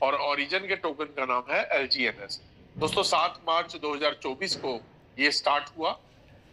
और ओरिजिन के टोकन का नाम है LGNS। दोस्तों 7 मार्च 2024 को ये स्टार्ट हुआ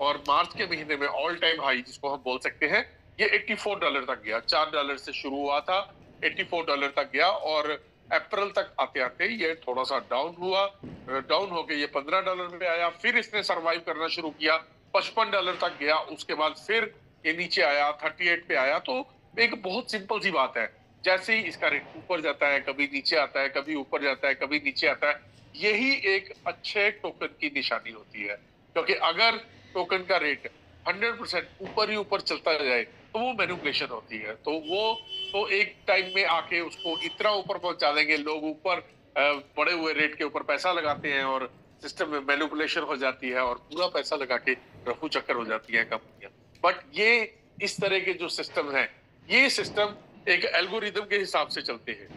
और मार्च के महीने में ऑल टाइम हाई जिसको हम बोल सकते हैं ये $84 तक गया। $4 से शुरू हुआ था, $84 तक गया और अप्रैल तक आते आते ये थोड़ा सा डाउन हुआ। डाउन होके ये $15 में आया, फिर इसने सरवाइव करना शुरू किया, $55 तक गया, उसके बाद फिर ये नीचे आया, 38 पे आया। तो एक बहुत सिंपल सी बात है, जैसे ही इसका रेट ऊपर जाता है, कभी नीचे आता है, कभी ऊपर जाता है, कभी नीचे आता है, यही एक अच्छे टोकन की निशानी होती है। क्योंकि अगर टोकन का रेट 100% ऊपर ही ऊपर चलता जाए तो वो मैनिपुलेशन होती है। तो वो तो एक टाइम में आके उसको इतना ऊपर पहुंचा देंगे, लोग ऊपर बढ़े हुए रेट के ऊपर पैसा लगाते हैं और सिस्टम में मैनिपुलेशन हो जाती है और पूरा पैसा लगा के रफू चक्कर हो जाती है कंपनियां। बट ये इस तरह के जो सिस्टम है, ये सिस्टम एक एल्गोरिदम के हिसाब से चलते हैं।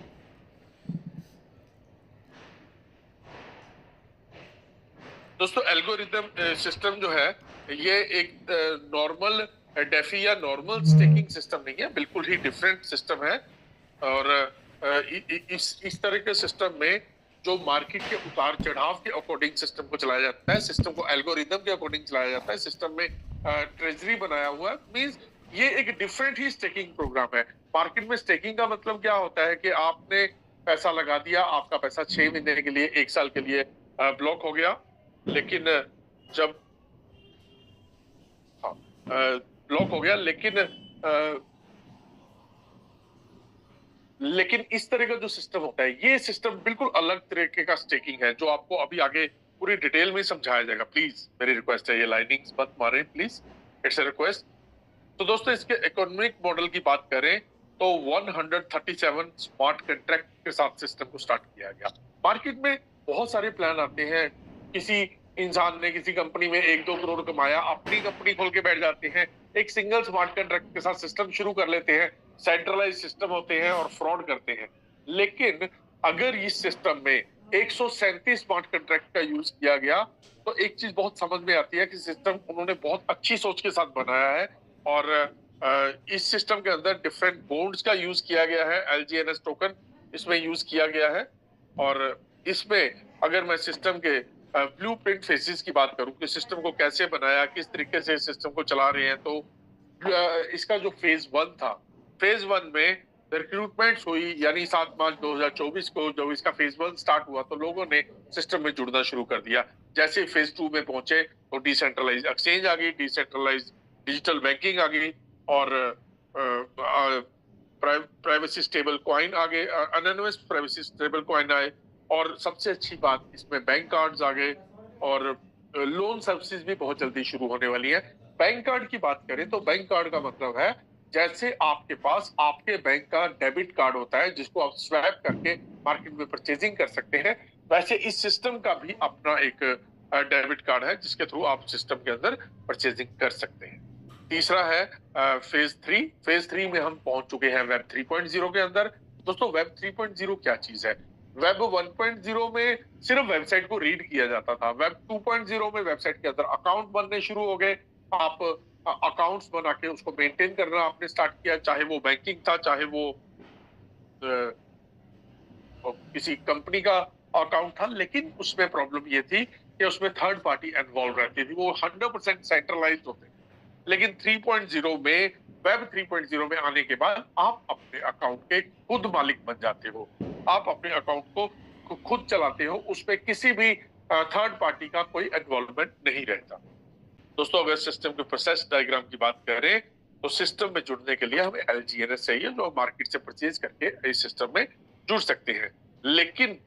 दोस्तों एल्गोरिदम सिस्टम जो है ये एक नॉर्मल डेफी या नॉर्मल स्टेकिंग सिस्टम नहीं है, बिल्कुल ही डिफरेंट सिस्टम है। और इस तरह के सिस्टम में जो मार्केट के उतार चढ़ाव के अकॉर्डिंग सिस्टम को चलाया जाता है, सिस्टम को एल्गोरिदम के अकॉर्डिंग चलाया जाता है। सिस्टम में ट्रेजरी बनाया हुआ है, मींस ये एक डिफरेंट ही स्टेकिंग प्रोग्राम है। मार्केट में स्टेकिंग का मतलब क्या होता है कि आपने पैसा लगा दिया, आपका पैसा 6 महीने के लिए, 1 साल के लिए ब्लॉक हो गया। लेकिन जब हाँ ब्लॉक हो गया, लेकिन इस तरह का जो सिस्टम होता है, ये सिस्टम बिल्कुल अलग तरीके का स्टेकिंग है जो आपको अभी आगे पूरी डिटेल में समझाया जाएगा। प्लीज मेरी रिक्वेस्ट है, ये लाइनिंग्स मत मारें प्लीज, इट्स अ रिक्वेस्ट। तो दोस्तों इसके इकोनॉमिक मॉडल की बात करें तो 137 स्मार्ट कॉन्ट्रैक्ट के साथ सिस्टम को स्टार्ट किया गया। मार्केट में बहुत सारे प्लान आते हैं, किसी इंसान ने किसी कंपनी में 1-2 करोड़ कमाया, अपनी कंपनी खोल के बैठ जाते हैं, एक सिंगल स्मार्ट कॉन्ट्रैक्ट के साथ सिस्टम शुरू कर लेते हैं, सेंट्रलाइज सिस्टम होते हैं और फ्रॉड करते हैं। लेकिन अगर इस सिस्टम में 137 स्मार्ट कॉन्ट्रैक्ट का यूज किया गया तो एक चीज बहुत समझ में आती है कि सिस्टम उन्होंने बहुत अच्छी सोच के साथ बनाया है। और इस सिस्टम के अंदर डिफरेंट बॉन्ड्स का यूज किया गया है, LGNS टोकन इसमें यूज किया गया है। और इसमें अगर मैं सिस्टम के ब्लूप्रिंट फेसेस की बात करूं कि सिस्टम को कैसे बनाया, किस तरीके से सिस्टम को चला रहे हैं, तो इसका जो फेज 1 था, फेज 1 में रिक्रूटमेंट हुई, यानी 7 मार्च 2024 को जब इसका फेज 1 स्टार्ट हुआ तो लोगों ने सिस्टम में जुड़ना शुरू कर दिया। जैसे फेज 2 में पहुंचे तो डिसेंट्रलाइज एक्सचेंज आ गई, डिसेंट्रलाइज डिजिटल बैंकिंग आ गई और प्राइवेसी स्टेबल कॉइन आ गए, एनोनिमस प्राइवेसी स्टेबल कॉइन आए। और सबसे अच्छी बात इसमें बैंक कार्ड्स आ गए और लोन सर्विसेज भी बहुत जल्दी शुरू होने वाली है। बैंक कार्ड की बात करें तो बैंक कार्ड का मतलब है जैसे आपके पास आपके बैंक का डेबिट कार्ड होता है जिसको आप स्वैप करके मार्केट में परचेजिंग कर सकते हैं, वैसे इस सिस्टम का भी अपना एक डेबिट कार्ड है जिसके थ्रू आप सिस्टम के अंदर परचेजिंग कर सकते हैं। तीसरा है फेज 3। फेज 3 में हम पहुंच चुके हैं वेब 3.0 के अंदर। दोस्तों वेब 3.0 क्या चीज है? वेब 1.0 में सिर्फ वेबसाइट को रीड किया जाता था। वेब 2.0 में वेबसाइट के अंदर अकाउंट बनने शुरू हो गए। आप अकाउंट्स बना के उसको मेंटेन करना आपने स्टार्ट किया, चाहे वो बैंकिंग था, चाहे वो किसी कंपनी का अकाउंट था। लेकिन उसमें प्रॉब्लम ये थी कि उसमें थर्ड पार्टी इन्वॉल्व रहती थी, वो 100% सेंट्रलाइज्ड होते थे। लेकिन 3.0 में, वेब 3.0 में आने के बाद आप अपने अकाउंट के खुद मालिक बन जाते हो। आप अपने अकाउंट को खुद चलाते हो, उसमें किसी भी थर्ड पार्टी का कोई इन्वॉल्वमेंट नहीं रहता। दोस्तों अगर सिस्टम के प्रोसेस डायग्राम की बात करें तो सिस्टम में जुड़ने के लिए हमें LGNS चाहिए जो मार्केट से परचेज करके इस सिस्टम में जुड़ सकते हैं। लेकिन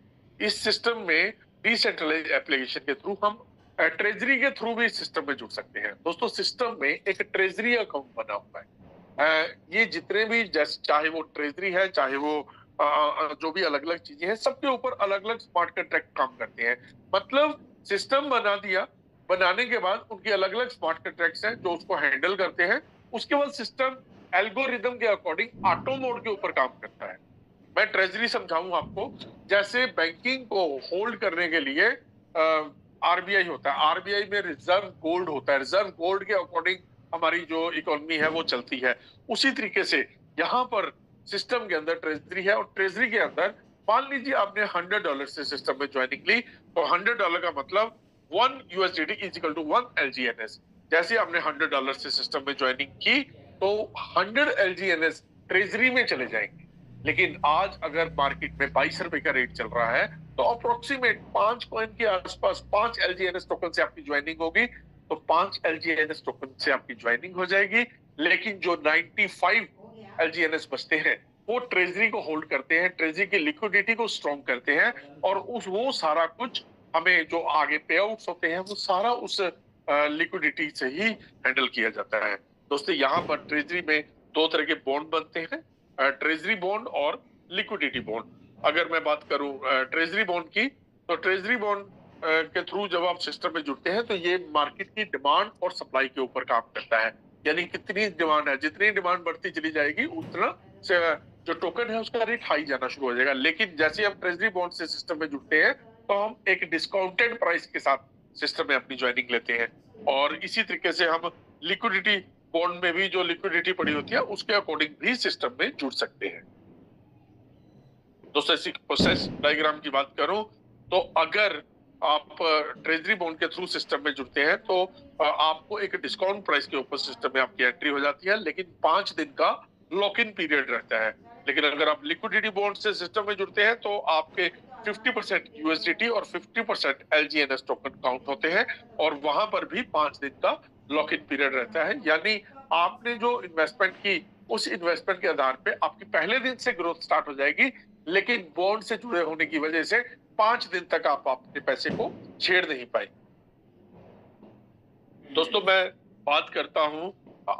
इस सिस्टम में डिसेंट्रलाइज एप्लीकेशन के थ्रू हम ट्रेजरी के थ्रू भी सिस्टम में जुड़ सकते हैं। दोस्तों सिस्टम में एक ट्रेजरी अकाउंट बना हुआ है। ये जितने भी चाहे वो ट्रेजरी है, चाहे वो जो भी अलग अलग चीजें हैं, सबके ऊपर अलग अलग स्मार्ट कॉन्ट्रैक्ट काम करते हैं। मतलब सिस्टम बना दिया, बनाने के बाद उनकी अलग अलग स्मार्ट कॉन्ट्रैक्ट्स हैं जो उसको हैंडल करते हैं। उसके बाद सिस्टम एल्गोरिदम के अकॉर्डिंग ऑटो मोड के ऊपर काम करता है। मैं ट्रेजरी समझाऊं आपको, जैसे बैंकिंग को होल्ड करने के लिए RBI होता है, RBI में रिजर्व गोल्ड होता है, रिजर्व गोल्ड के अकॉर्डिंग हमारी जो इकोनॉमी है वो चलती है। उसी तरीके से यहाँ पर सिस्टम के अंदर ट्रेजरी है और ट्रेजरी के अंदर मान लीजिए आपने $100 से सिस्टम में ज्वाइनिंग ली, तो $100 का मतलब 1 USDT is equal to 1 LGNS। जैसे आपने $100 से सिस्टम में ज्वाइनिंग की तो 100 LGNS ट्रेजरी में चले जाएंगे। लेकिन आज अगर मार्केट में 22 रुपए का रेट चल रहा है तो अप्रोक्सीमेट 5 कॉइन के आसपास 5 LGNS टोकन से आपकी ज्वाइनिंग होगी। तो 5 LGNS टोकन से आपकी ज्वाइनिंग हो जाएगी। लेकिन जो 95 LGNS बचते हैं वो ट्रेजरी को होल्ड करते हैं, ट्रेजरी की लिक्विडिटी को स्ट्रॉन्ग करते हैं और वो सारा कुछ हमें जो आगे पे आउट्स होते हैं वो सारा उस लिक्विडिटी से ही हैंडल किया जाता है। दोस्तों यहाँ पर ट्रेजरी में दो तरह के बॉन्ड बनते हैं, ट्रेजरी बॉन्ड और लिक्विडिटी बॉन्ड। अगर मैं बात करूं ट्रेजरी बॉन्ड की, तो ट्रेजरी बॉन्ड के थ्रू जब आप सिस्टम में जुड़ते हैं तो ये मार्केट की डिमांड और सप्लाई के ऊपर काम करता है। यानी कितनी डिमांड है, जितनी डिमांड बढ़ती चली जाएगी उतना से जो टोकन है उसका रेट हाई जाना शुरू हो जाएगा। लेकिन जैसे हम ट्रेजरी बॉन्ड से सिस्टम में जुड़ते हैं तो हम एक डिस्काउंटेड प्राइस के साथ सिस्टम में अपनी ज्वाइनिंग लेते हैं और इसी तरीके से हम लिक्विडिटी बॉन्ड में भी जो लिक्विडिटी पड़ी होती है उसके अकॉर्डिंग भी सिस्टम में जुड़ सकते हैं। दोस्तों इसी प्रोसेस डायग्राम की बात करूं तो अगर आप ट्रेजरी बॉन्ड के थ्रू सिस्टम में जुड़ते हैं तो आपको एक डिस्काउंट प्राइस के ऊपर सिस्टम में आपकी एंट्री हो जाती है, लेकिन 5 दिन का लॉक इन पीरियड रहता है। लेकिन अगर आप लिक्विडिटी बॉन्ड से सिस्टम में जुड़ते हैं तो आपके 50% USDT और 50% LGNS टोकन काउंट होते हैं और वहां पर भी 5 दिन का लॉक इन पीरियड रहता है। यानी आपने जो इन्वेस्टमेंट की उस इन्वेस्टमेंट के आधार पे आपकी पहले दिन से ग्रोथ स्टार्ट हो जाएगी, लेकिन बॉन्ड से जुड़े होने की वजह से 5 दिन तक आप अपने पैसे को छेड़ नहीं पाए। दोस्तों मैं बात करता हूं,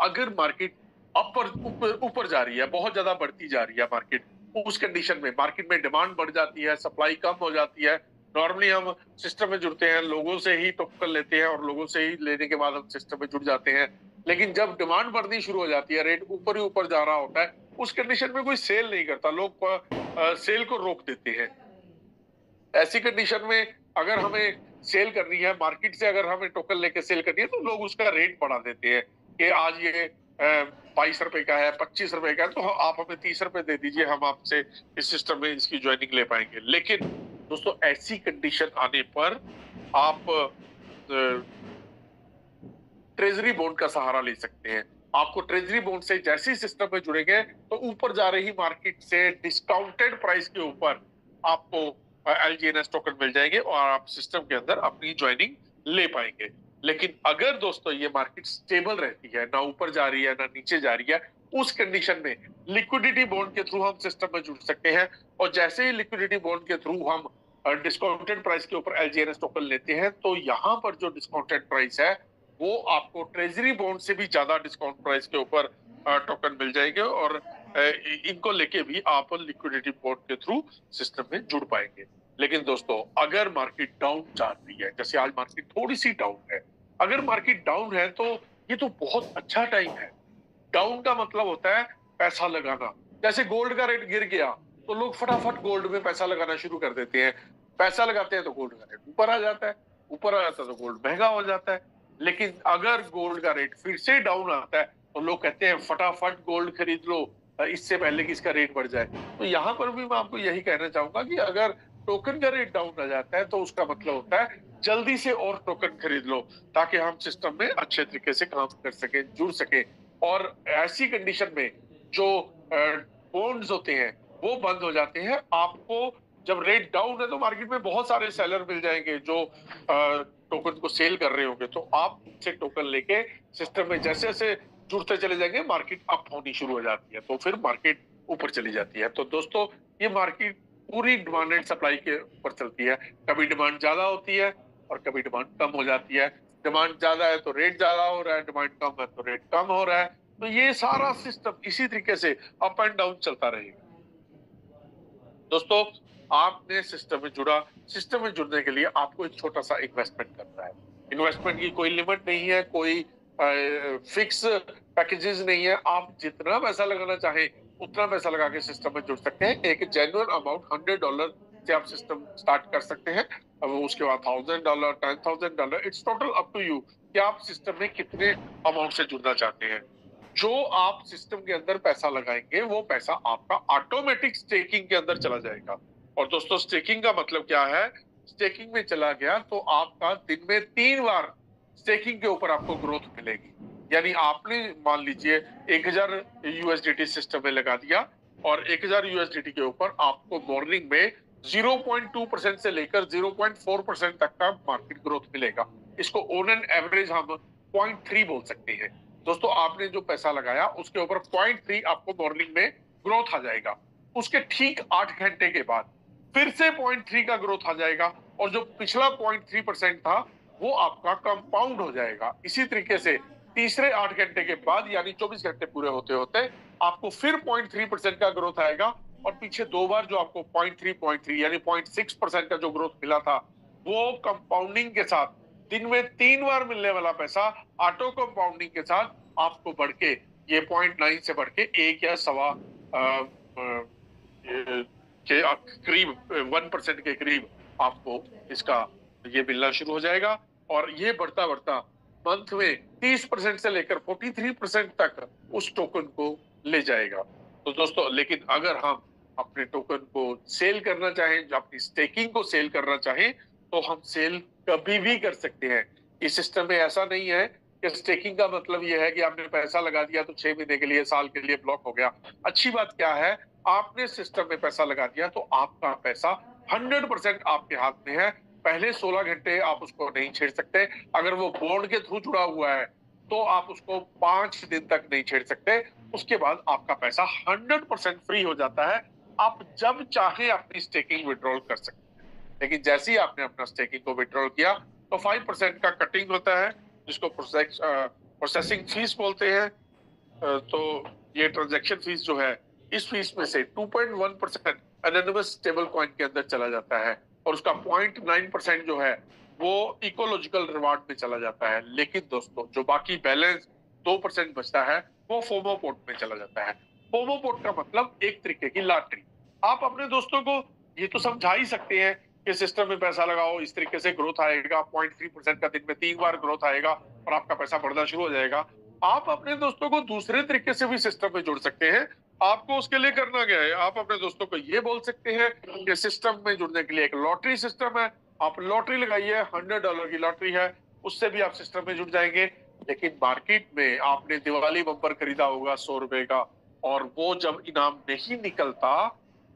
अगर मार्केट ऊपर जा रही है, बहुत ज्यादा बढ़ती जा रही है मार्केट, उस कंडीशन में मार्केट में डिमांड बढ़ जाती है, सप्लाई कम हो जाती है। नॉर्मली हम सिस्टम में जुड़ते हैं, लोगों से ही टोकन लेते हैं और लोगों से ही लेने के बाद हम सिस्टम में जुड़ जाते हैं। लेकिन जब डिमांड बढ़नी शुरू हो जाती है, रेट ऊपर ही ऊपर जा रहा होता है, उस कंडीशन में कोई सेल नहीं करता, लोग सेल को रोक देते हैं। ऐसी कंडीशन में अगर हमें सेल करनी है मार्केट से, अगर हमें टोकन लेके सेल करनी है तो लोग उसका रेट बढ़ा देते हैं कि आज ये 22 रुपए का है, 25 रुपए का है, तो आप हमें 30 रुपए दे दीजिए, हम आपसे इस सिस्टम में इसकी ज्वाइनिंग ले पाएंगे। लेकिन दोस्तों ऐसी कंडीशन आने पर आप ट्रेजरी बॉन्ड का सहारा ले सकते हैं। आपको ट्रेजरी बॉन्ड से जैसे ही सिस्टम में जुड़ेंगे तो ऊपर जा रही मार्केट से डिस्काउंटेड प्राइस के ऊपर आपको LGNS टोकन मिल जाएंगे और आप सिस्टम के अंदर अपनी ज्वाइनिंग ले पाएंगे। लेकिन अगर दोस्तों ये मार्केट स्टेबल रहती है, ना ऊपर जा रही है ना नीचे जा रही है, उस कंडीशन में लिक्विडिटी बॉन्ड के थ्रू हम सिस्टम में जुड़ सकते हैं और जैसे ही लिक्विडिटी बॉन्ड के थ्रू हम डिस्काउंटेड प्राइस के ऊपर LGNS टोकन लेते हैं तो यहाँ पर जो डिस्काउंटेड प्राइस है वो आपको ट्रेजरी बॉन्ड से भी ज्यादा डिस्काउंट प्राइस के ऊपर टोकन मिल जाएंगे और इनको लेके भी आप लिक्विडिटी बॉन्ड के थ्रू सिस्टम में जुड़ पाएंगे। लेकिन दोस्तों अगर मार्केट डाउन जा रही है, जैसे आज मार्केट थोड़ी सी डाउन है, अगर मार्केट डाउन है तो ये तो बहुत अच्छा टाइम है। डाउन का मतलब होता है पैसा लगाना। जैसे गोल्ड का रेट गिर गया तो लोग फटाफट गोल्ड में पैसा लगाना शुरू कर देते हैं, पैसा लगाते हैं तो गोल्ड का रेट ऊपर आ जाता है, ऊपर आ जाता है तो गोल्ड महंगा हो जाता है। लेकिन अगर गोल्ड का रेट फिर से डाउन आता है तो लोग कहते हैं फटाफट गोल्ड खरीद लो इससे पहले कि इसका रेट बढ़ जाए। तो यहाँ पर भी मैं आपको यही कहना चाहूंगा कि अगर टोकन का रेट डाउन आ जाता है तो उसका मतलब होता है जल्दी से और टोकन खरीद लो ताकि हम सिस्टम में अच्छे तरीके से काम कर सके, जुड़ सके। और ऐसी कंडीशन में जो बॉन्ड्स होते हैं वो बंद हो जाते हैं। आपको जब रेट डाउन है तो मार्केट में बहुत सारे सेलर मिल जाएंगे जो टोकन को सेल कर रहे होंगे, तो आप उनसे टोकन लेके सिस्टम में जैसे जैसे जुड़ते चले जाएंगे मार्केट अप होनी शुरू हो जाती है, तो फिर मार्केट ऊपर चली जाती है। तो दोस्तों ये मार्केट पूरी डिमांड एंड सप्लाई के ऊपर चलती है। कभी डिमांड ज्यादा होती है और कभी डिमांड कम हो जाती है। डिमांड ज्यादा है तो रेट ज्यादा हो रहा है, डिमांड कम है तो रेट कम हो रहा है। तो ये सारा सिस्टम इसी तरीके से अप एंड डाउन चलता रहेगा। दोस्तों आपने सिस्टम में जुड़ा, सिस्टम में जुड़ने के लिए आपको एक छोटा सा इन्वेस्टमेंट करना है। इन्वेस्टमेंट की कोई लिमिट नहीं है, कोई फिक्स पैकेजेस नहीं है। आप जितना पैसा लगाना चाहें उतना पैसा लगा के सिस्टम में जुड़ सकते हैं। एक जेन्युइन अमाउंट $100 से आप सिस्टम स्टार्ट कर सकते हैं। अब उसके बाद $1000, $10,000, it's total up to you कि आप सिस्टम में कितने अमाउंट से जुड़ना चाहते हैं। जो आप सिस्टम के अंदर पैसा लगाएंगे वो पैसा आपका ऑटोमेटिक स्टेकिंग के अंदर चला जाएगा। और दोस्तों स्टेकिंग का मतलब क्या है? स्टेकिंग में चला गया तो आपका दिन में 3 बार स्टेकिंग के ऊपर आपको ग्रोथ मिलेगी। यानी आपने मान लीजिए 1000 यूएसडीटी सिस्टम में लगा दिया और 1000 यूएसडीटी के ऊपर आपको मॉर्निंग में 0.2% से लेकर 0.4% तक का मार्केट ग्रोथ मिलेगा। इसको ऑन एन एवरेज हम 0.3 बोल सकते हैं। दोस्तों आपने जो पैसा लगाया उसके ऊपर 0.3 आपको मॉर्निंग में ग्रोथ आ जाएगा। उसके ठीक 8 घंटे के बाद फिर से 0.3 का ग्रोथ आ जाएगा और जो पिछला 0.3% था वो आपका कंपाउंड हो जाएगा। इसी तरीके से तीसरे 8 घंटे के बाद यानी 24 घंटे पूरे होते होते आपको फिर 0.3% का ग्रोथ आएगा और पीछे 2 बार जो आपको 0.3 यानी 0.6% का जो ग्रोथ मिला था वो कंपाउंडिंग के साथ दिन में 3 बार मिलने वाला पैसा ऑटो कंपाउंडिंग के साथ आपको बढ़ के ये 0.9 से बढ़ के 1 या सवा के करीब 1% के करीब आपको इसका ये मिलना शुरू हो जाएगा और ये बढ़ता बढ़ता मंथ में 30% से लेकर 43% तक उस टोकन को ले जाएगा। तो दोस्तों लेकिन अगर हम अपने टोकन को सेल करना चाहें, जो अपनी स्टेकिंग को सेल करना चाहें, तो हम सेल कभी भी कर सकते हैं। इस सिस्टम में ऐसा नहीं है कि स्टेकिंग का मतलब ये है कि आपने पैसा लगा दिया तो 6 महीने के लिए, साल के लिए ब्लॉक हो गया। अच्छी बात क्या है, आपने सिस्टम में पैसा लगा दिया तो आपका पैसा 100% आपके हाथ में है। पहले 16 घंटे आप उसको नहीं छेड़ सकते। अगर वो बॉन्ड के थ्रू जुड़ा हुआ है तो आप उसको 5 दिन तक नहीं छेड़ सकते। उसके बाद आपका पैसा 100% फ्री हो जाता है। आप जब चाहे अपनी स्टेकिंग विड्रॉल कर सकते हैं। लेकिन जैसे ही आपने अपना स्टेकिंग को विड्रॉल किया तो 5% का कटिंग होता है जिसको प्रोसेसिंग फीस बोलते हैं। तो ये ट्रांजैक्शन फीस जो है इस फीस में से 2.1% एनोनिमस स्टेबल कॉइन के अंदर चला जाता है और उसका 0.9% जो है वो इकोलॉजिकल रिवार्ड में चला जाता है। लेकिन दोस्तों जो बाकी बैलेंस 2% बचता है वो फोमो पोर्ट में चला जाता है। फोमो पोर्ट का मतलब एक तरीके की लॉटरी। आप अपने दोस्तों को ये तो समझा ही सकते हैं कि सिस्टम में पैसा लगाओ, इस तरीके से ग्रोथ आएगा, 0.3% का दिन में 3 बार ग्रोथ आएगा और आपका पैसा बढ़ना शुरू हो जाएगा। आप अपने दोस्तों को दूसरे तरीके से भी सिस्टम में जोड़ सकते हैं। आपको उसके लिए करना क्या है, आप अपने दोस्तों को ये बोल सकते हैं कि सिस्टम में जुड़ने के लिए एक लॉटरी सिस्टम है, आप लॉटरी लगाइए, $100 की लॉटरी है, उससे भी आप सिस्टम में जुड़ जाएंगे। लेकिन मार्केट में आपने दिवाली बम्पर खरीदा होगा 100 रुपए का और वो जब इनाम नहीं निकलता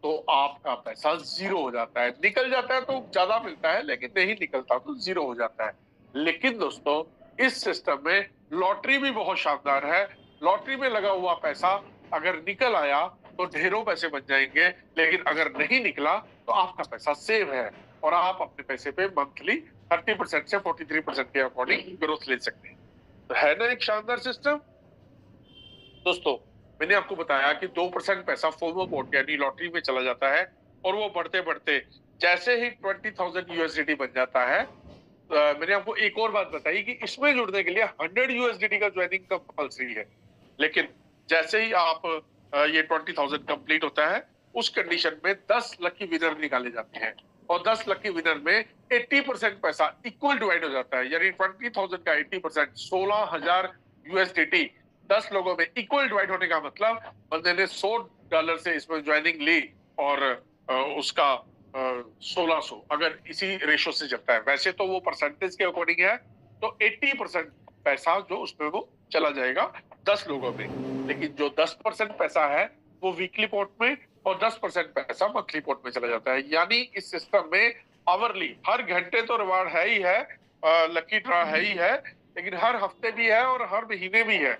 तो आपका पैसा जीरो हो जाता है। निकल जाता है तो ज्यादा मिलता है, लेकिन नहीं निकलता तो जीरो हो जाता है। लेकिन दोस्तों इस सिस्टम में लॉटरी भी बहुत शानदार है। लॉटरी में लगा हुआ पैसा अगर निकल आया तो ढेरों पैसे बन जाएंगे, लेकिन अगर नहीं निकला तो आपका पैसा सेव है और आप अपने पैसे पे मंथली 30% से 43% के अकॉर्डिंग ग्रोथ ले सकते हैं। तो है ना एक शानदार सिस्टम। दोस्तों मैंने आपको बताया कि 2% पैसा फोमो पोर्ट यानी लॉटरी में चला जाता है और वो बढ़ते बढ़ते जैसे ही 20,000 यूएसडीटी बन जाता है। मैंने आपको एक और बात बताई कि इसमें जुड़ने के लिए 100 यूएसडीटी का ज्वाइनिंग कंपल्सरी है। लेकिन जैसे ही आप ये 20,000 कंप्लीट होता है उस कंडीशन में 10 लकी विनर निकाले जाते हैं और 10 लकी विनर में 80% पैसा इक्वल डिवाइड हो जाता है। यानी 20,000 का 80% 16,000 यूएसडीटी 10 लोगों में इक्वल डिवाइड होने का मतलब बंदे ने $100 से इसमें ज्वाइनिंग ली और उसका 1600 अगर इसी रेशो से चलता है। वैसे तो वो परसेंटेज के अकॉर्डिंग है तो 80% पैसा जो उसमें वो चला जाएगा 10 लोगों में। लेकिन जो 10% पैसा है वो वीकली पोर्ट में और 10% पैसा मंथली पोर्ट में चला जाता है। यानी इस सिस्टम में आवरली हर घंटे तो रिवार्ड है ही है, लकी ड्रॉ है ही है, लेकिन हर हफ्ते भी है और हर महीने भी है।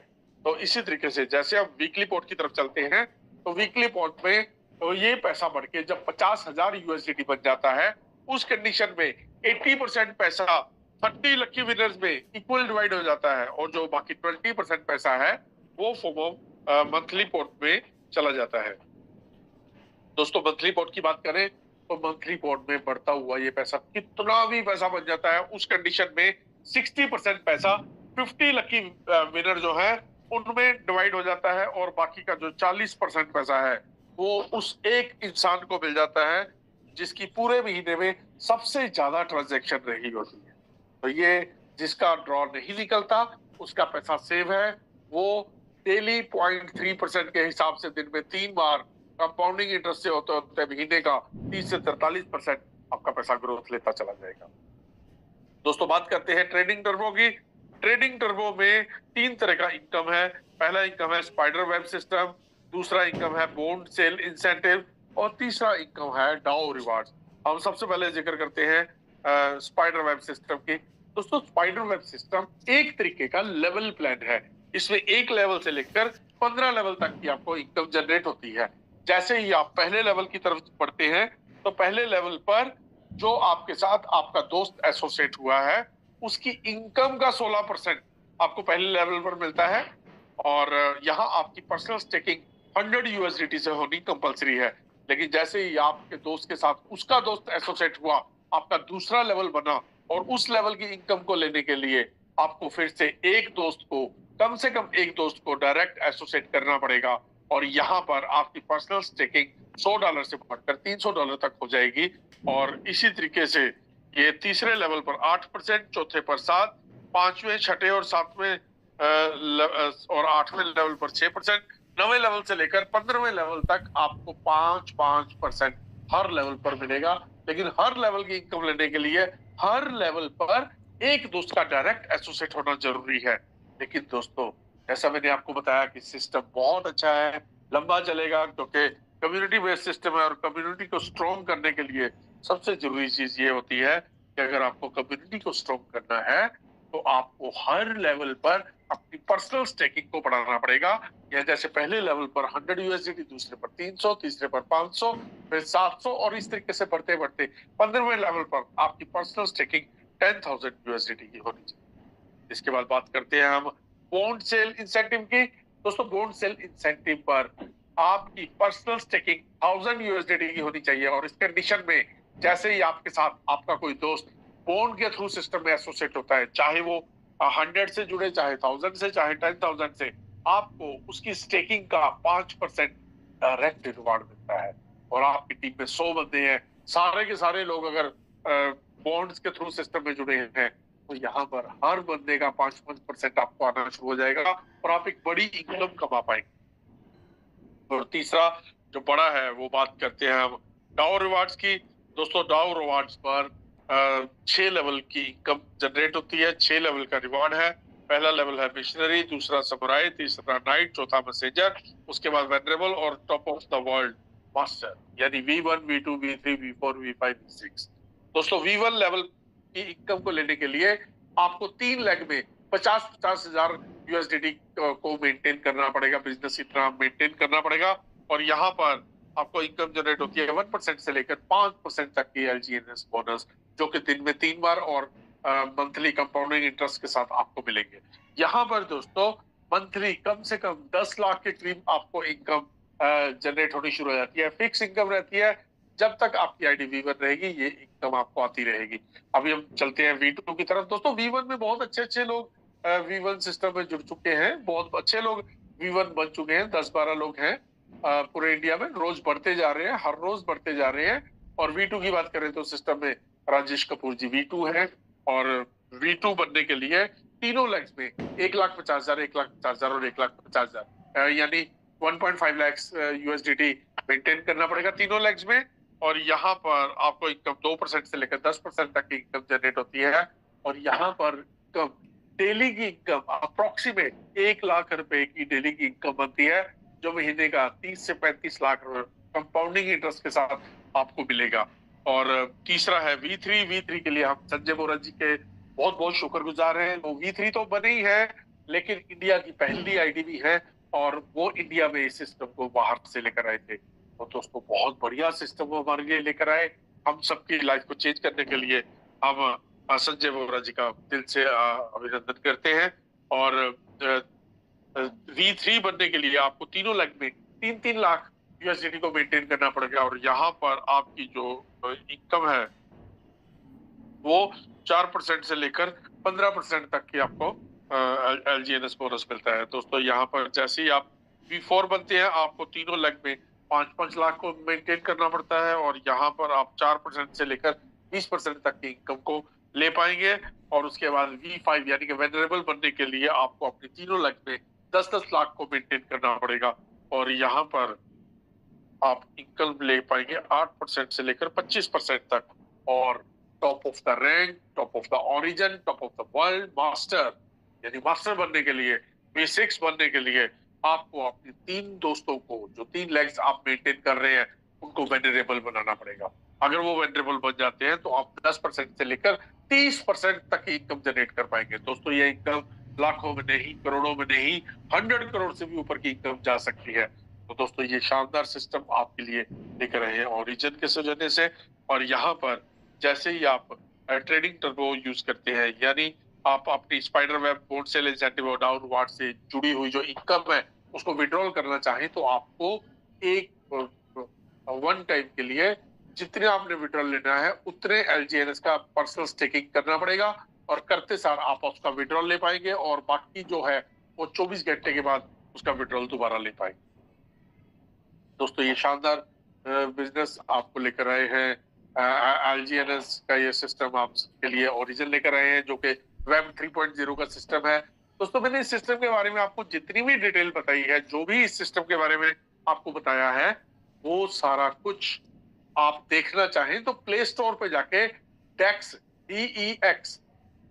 तो इसी तरीके से जैसे आप वीकली पोर्ट की तरफ चलते हैं तो वीकली पोर्ट में तो ये पैसा बढ़ के जब 50,000 यूएसडीटी बन जाता है उस कंडीशन में 80% पैसा 30 लकी विनर्स में इक्वल डिवाइड हो जाता है और जो बाकी 20% पैसा है वो फोमो मंथली पोर्ट में चला जाता है। दोस्तों मंथली पोर्ट की बात करें तो मंथली पोर्ट में बढ़ता हुआ ये पैसा कितना भी पैसा बन जाता है उस कंडीशन में 60% पैसा 50 लकी विनर जो है उनमें डिवाइड हो जाता है और बाकी का जो 40% पैसा है वो उस एक इंसान को मिल जाता है जिसकी पूरे महीने में सबसे ज्यादा ट्रांजैक्शन रही होती है। तो ये जिसका ड्रॉ नहीं निकलता उसका पैसा सेव है। वो डेली 0.3% के हिसाब से दिन में 3 बार कंपाउंडिंग इंटरेस्ट से होते होते महीने का 30 से 43% आपका पैसा ग्रोथ लेता चला जाएगा। दोस्तों बात करते हैं ट्रेडिंग टर्बो की। ट्रेडिंग टर्बो में 3 तरह का इनकम है। पहला इनकम है स्पाइडर वेब सिस्टम, दूसरा इनकम है बॉन्ड सेल इंसेंटिव और तीसरा इनकम है डाउ रिवार्ड्स। हम सबसे पहले जिक्र करते हैं स्पाइडर वेब सिस्टम की। दोस्तों स्पाइडर वेब सिस्टम एक तरीके का लेवल प्लान है। इसमें एक लेवल से लेकर 15 लेवल तक की आपको इनकम जनरेट होती है। जैसे ही आप पहले लेवल की तरफ बढ़ते हैं तो पहले लेवल पर जो आपके साथ आपका दोस्त एसोसिएट हुआ है उसकी इनकम का 16% आपको पहले लेवल पर मिलता है। और यहाँ आपकी पर्सनल स्टेकिंग 100 यूएसडीटी से होनी कंपलसरी है। लेकिन जैसे ही आपके दोस्त के साथ उसका दोस्त एसोसिएट हुआ, आपका दूसरा लेवल बना और उस लेवल की इनकम को लेने के लिए आपको फिर से एक दोस्त को, कम से कम एक दोस्त को डायरेक्ट एसोसिएट करना पड़ेगा। और यहाँ पर आपकी पर्सनल स्टेकिंग $100 से बढ़कर $300 तक हो जाएगी। और इसी तरीके से ये तीसरे लेवल पर 8%, चौथे पर 7, पांचवें, छठे और सातवें और आठवें लेवल पर 6%, 9वें लेवल से लेकर 15वें लेवल तक आपको 5% हर लेवल पर मिलेगा। लेकिन हर लेवल की इनकम लेने के लिए हर लेवल पर एक दोस्त का डायरेक्ट एसोसिएट होना जरूरी है। लेकिन दोस्तों जैसा मैंने आपको बताया कि सिस्टम बहुत अच्छा है, लंबा चलेगा, क्योंकि कम्युनिटी बेस्ड सिस्टम है। और कम्युनिटी को स्ट्रॉन्ग करने के लिए सबसे जरूरी चीज ये होती है कि अगर आपको कम्युनिटी को स्ट्रॉन्ग करना है तो आपको हर लेवल पर अपनी पर्सनल स्टेकिंग को बढ़ाना पड़ेगा। या जैसे पहले लेवल पर 100 यूएसडीटी, दूसरे पर 300, तीसरे पर 500, फिर 700 और इस तरीके से बढ़ते बढ़ते 15वें लेवल पर आपकी पर्सनल स्टेकिंग 10,000 यूएसडीटी की होनी चाहिए। इसके बाद बात करते हैं हम बॉन्ड सेल इंसेंटिव की। दोस्तों बॉन्ड सेल इंसेंटिव पर आपकी पर्सनल स्टेकिंग 1000 यूएसडीटी की होनी चाहिए। और इस कंडीशन में जैसे ही आपके साथ आपका कोई दोस्त बॉन्ड के थ्रू सिस्टम में एसोसिएट होता है, चाहे वो 100 से जुड़े, चाहे 1000 से, चाहे 10,000 से, आपको उसकी स्टेकिंग का 5% डायरेक्ट रिवार्ड मिलता है। और आपकी टीम में 100 बंदे हैं, सारे के सारे लोग अगर बॉन्ड्स के थ्रू सिस्टम में जुड़े हैं तो यहाँ पर हर बंदे का 5% आपको आना शुरू हो जाएगा और आप एक बड़ी इनकम कमा पाएंगे। और तीसरा जो बड़ा है वो बात करते हैं हम डाउ रिवार्ड्स की। दोस्तों डाउ रिवार्ड्स पर 6 लेवल की इनकम जनरेट होती है। 6 लेवल का रिवार्ड है। पहला लेवल है मिशनरी, दूसरा समुराई, तीसरा नाइट, चौथा मैसेंजर, उसके बाद वेनरेबल और top of the world master, यानी V1, V2, V3, V4, V5, V6। दोस्तों V1 लेवल की इनकम को लेने के लिए आपको 3 लेग में 50-50 हजार यूएसडीटी को मेंटेन करना पड़ेगा, बिजनेस इतना मेंटेन करना पड़ेगा। और यहाँ पर आपको इनकम जनरेट होती है 1% से लेकर 5% तक की एलजीएनएस बोनस, जो कि दिन में 3 बार और मंथली कंपाउंडिंग इंटरेस्ट के साथ आपको मिलेंगे। यहाँ पर दोस्तों मंथली कम से कम 10 लाख के करीब आपको इनकम जनरेट होनी शुरू हो जाती है। फिक्स इनकम रहती है, जब तक आपकी आईडी V1 रहेगी ये इनकम आपको आती रहेगी। अभी हम चलते हैं V2 की तरफ। दोस्तों V1 में बहुत अच्छे लोग V1 सिस्टम में जुड़ चुके हैं, बहुत अच्छे लोग V1 बन चुके हैं, 10-12 लोग हैं पूरे इंडिया में, रोज बढ़ते जा रहे हैं, हर रोज बढ़ते जा रहे हैं। और V2 की बात करें तो सिस्टम में राजेश कपूर जी V2 है। और V2 बनने के लिए तीनों लेग्स में 1,50,000, 1,50,000 और 1,50,000 यानी 1.5 लाख यूएसडीटी मेंटेन करना पड़ेगा तीनों लेग्स में। और यहाँ पर आपको इनकम 2% से लेकर 10% तक की इनकम जनरेट होती है। और यहाँ पर डेली की इनकम अप्रोक्सीमेट 1 लाख रुपए की डेली की इनकम बनती है, जो महीने का 30 से 35 लाख कंपाउंडिंग इंटरेस्ट के साथ आपको मिलेगा। और तीसरा है V3 के लिए हम संजय बोरा जी के बहुत बहुत शुक्रगुजार हैं। वो V3 तो बने ही है, लेकिन इंडिया की पहली आईडी भी है और वो इंडिया में इस सिस्टम को बाहर से लेकर आए थे। तो दोस्तों बहुत बढ़िया सिस्टम वो हमारे लिए लेकर आए, हम सबकी लाइफ को चेंज करने के लिए। हम संजय बोरा जी का दिल से अभिनंदन करते हैं। और V3 बनने के लिए आपको तीनों लेग में 3-3 लाख यूएसडीटी को मेंटेन करना पड़ेगा। और यहाँ पर आपकी जो इनकम है वो 4% से लेकर 15% तक की आपको एलजीएनएस बोनस मिलता है। दोस्तों यहाँ पर जैसे ही आप V4 बनते हैं आपको तीनों लेग में 5-5 लाख को मेंटेन करना पड़ता है। और यहाँ पर आप 4% से लेकर 20% तक की इनकम को ले पाएंगे। और उसके बाद V5 यानी कि वेनरेबल बनने के लिए आपको अपने तीनों लेग में 10-10 लाख को मेंटेन करना पड़ेगा। और यहाँ पर आप इनकम ले पाएंगे 8% से लेकर 25% तक, और top of the rank, top of the origin, top of the world master, यानी मास्टर बनने के लिए, बेसिक्स बनने के लिए आपको अपने 3 दोस्तों को, जो 3 लेग्स आप मेंटेन कर रहे हैं, उनको वेनरेबल बनाना पड़ेगा। अगर वो वेनरेबल बन जाते हैं तो आप 10% से लेकर 30% तक की इनकम जनरेट कर पाएंगे। दोस्तों ये इनकम लाखों में नहीं, करोड़ों में नहीं, 100 करोड़ से भी ऊपर की इनकम जा सकती है। तो दोस्तों ये शानदार सिस्टम आपके लिए लेकर रहे हैं ओरिजिन के सौजन्य से। और यहाँ पर जैसे ही आप ट्रेडिंग टर्बो यूज करते हैं, यानी आप अपनी spider web bonus sale incentive और डाउनवार्ड से जुड़ी हुई जो इनकम है उसको विड्रॉल करना चाहें, तो आपको एक वन टाइम के लिए जितने आपने विड्रॉल लेना है उतने एलजीएनएस का पर्सनल स्टेकिंग करना पड़ेगा, और करते सार आप उसका विड्रॉल ले पाएंगे, और बाकी जो है वो 24 घंटे के बाद उसका विड्रॉल दोबारा ले पाएंगे। दोस्तों ये शानदार बिजनेस आपको लेकर आए हैं एलजीएनएस का ये सिस्टम आपके लिए ओरिजिन लेकर आए हैं, जो कि वेब 3.0 का सिस्टम है। दोस्तों मैंने इस सिस्टम के बारे में आपको जितनी भी डिटेल बताई है, जो भी इस सिस्टम के बारे में आपको बताया है, वो सारा कुछ आप देखना चाहें तो प्ले स्टोर पे जाके डेक्स, DEX,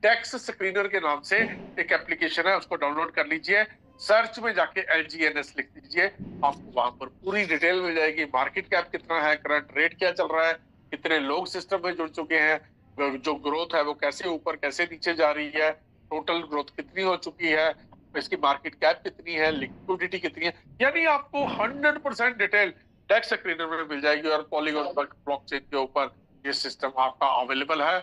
डेक्स स्क्रीनर के नाम से एक एप्लीकेशन है, उसको डाउनलोड कर लीजिए। सर्च में जाके LGNS लिख दीजिए, आपको वहां पर पूरी डिटेल मिल जाएगी। मार्केट कैप कितना है, करंट रेट क्या चल रहा है, कितने लोग सिस्टम में जुड़ चुके हैं, जो ग्रोथ है वो कैसे ऊपर कैसे नीचे जा रही है, टोटल ग्रोथ कितनी हो चुकी है, इसकी मार्केट कैप कितनी है, लिक्विडिटी कितनी है, यानी आपको 100% डिटेल डेक्स स्क्रीनर में मिल जाएगी। और पॉलीगॉन ब्लॉकचेन के ऊपर ये सिस्टम आपका अवेलेबल है।